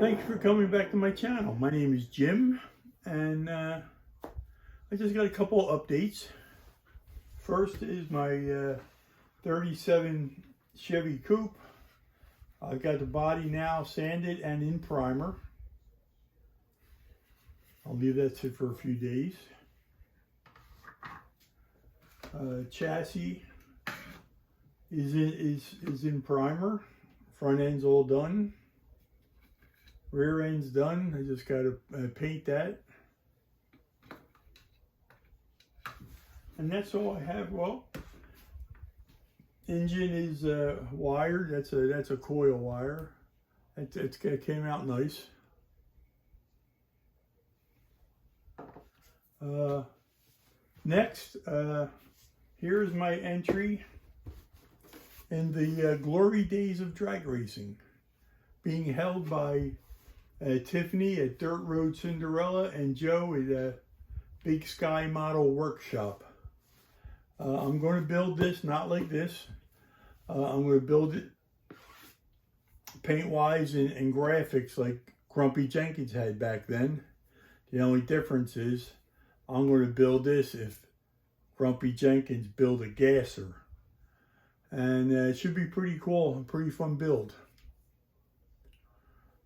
Thanks for coming back to my channel. My name is Jim, and I just got a couple of updates. First is my 37 Chevy Coupe. I got the body now sanded and in primer. I'll leave that sit for a few days. Chassis is in primer. Front end's all done. Rear end's done. I just got to paint that. And that's all I have. Well, engine is wired. That's a coil wire. It came out nice. Next, here's my entry in the glory days of drag racing, being held by Tiffany at Dirt Road Cinderella and Joe at Big Sky Model Workshop. I'm going to build this not like this. I'm going to build it paint-wise and graphics like Grumpy Jenkins had back then. The only difference is I'm going to build this if Grumpy Jenkins built a gasser. And it should be pretty cool, pretty fun build.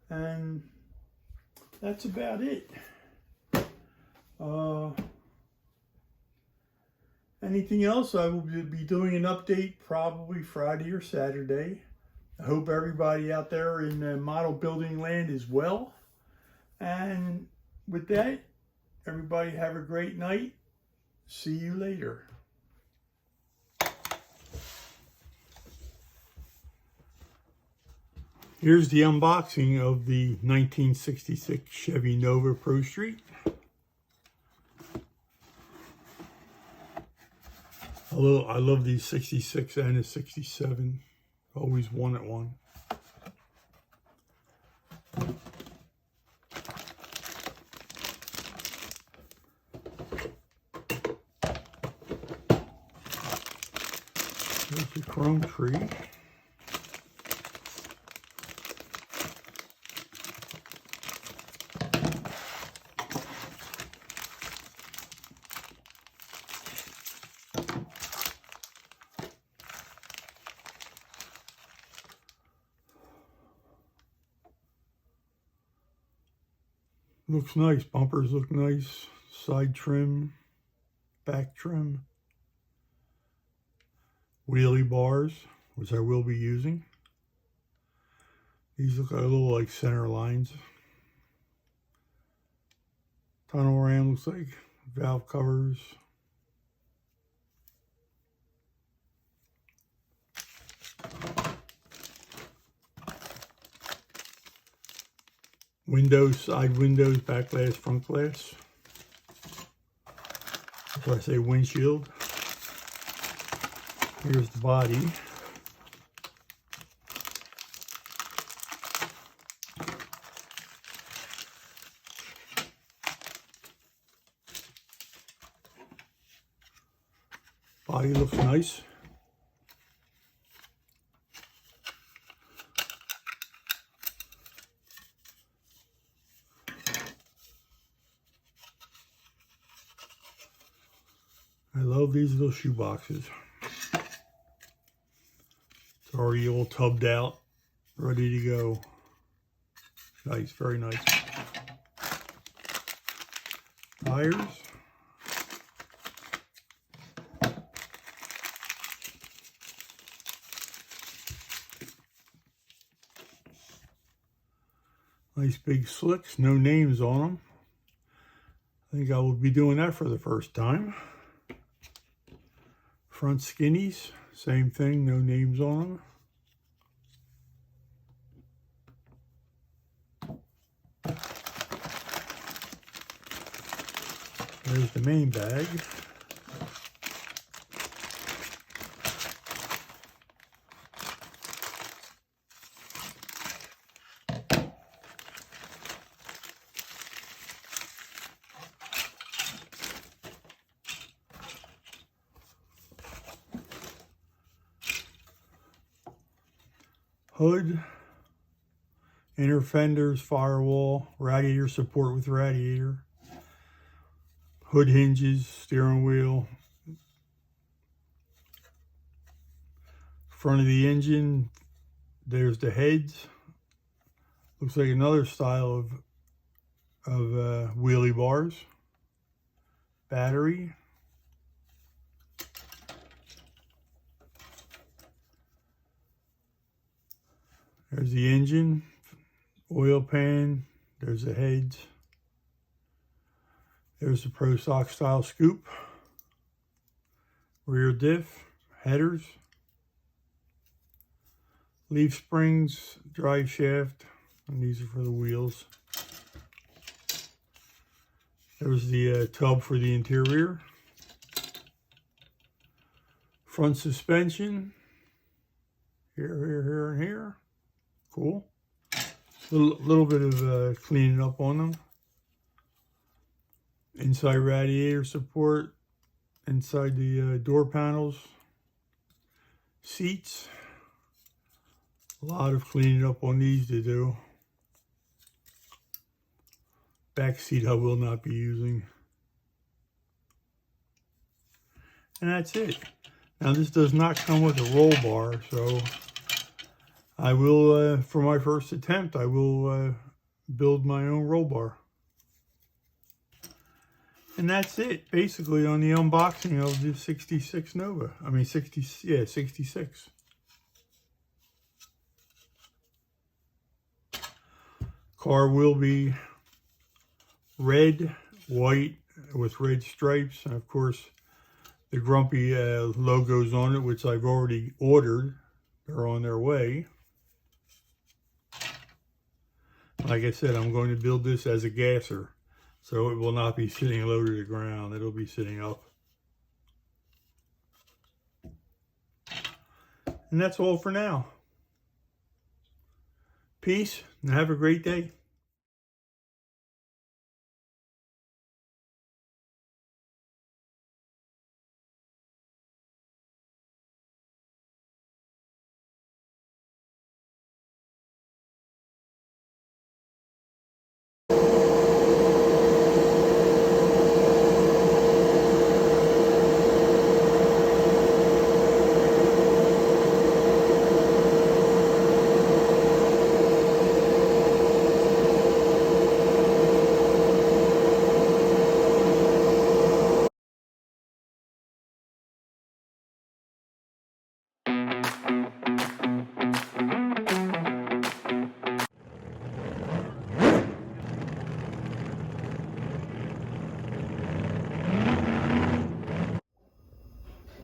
And that's about it. Anything else? I will be doing an update probably Friday or Saturday. I hope everybody out there in model building land is well. And with that, everybody have a great night. See you later. Here's the unboxing of the 1966 Chevy Nova Pro Street. I love these 66 and a 67. Always wanted one. There's the chrome tree. Looks nice. Bumpers look nice. Side trim, back trim, wheelie bars, which I will be using. These look a little like center lines. Tunnel ram looks like valve covers. Windows, side windows, back glass, front glass. That's why I say windshield. Here's the body. Body looks nice. I love these little shoe boxes. It's already all tubbed out, ready to go. Nice, very nice. Tires. Nice big slicks, no names on them. I think I will be doing that for the first time. Front skinnies, same thing, no names on them. There's the main bag. Hood, inner fenders, firewall, radiator support with radiator, hood hinges, steering wheel, front of the engine, there's the heads. Looks like another style of wheelie bars. Battery. There's the engine, oil pan, there's the heads. There's the Pro Stock style scoop. Rear diff, headers. Leaf springs, drive shaft, and these are for the wheels. There's the tub for the interior. Front suspension. Here, and here. Cool. Little bit of cleaning up on them. Inside radiator support. Inside the door panels. Seats. A lot of cleaning up on these to do. Back seat I will not be using. And that's it. Now this does not come with a roll bar, so I will, for my first attempt, I will build my own roll bar. And that's it, basically, on the unboxing of the 66 Nova. I mean, 66. Car will be red, white, with red stripes, and of course the Grumpy logos on it, which I've already ordered. They're on their way. Like I said, I'm going to build this as a gasser, so it will not be sitting low to the ground. It'll be sitting up. And that's all for now. Peace, and have a great day.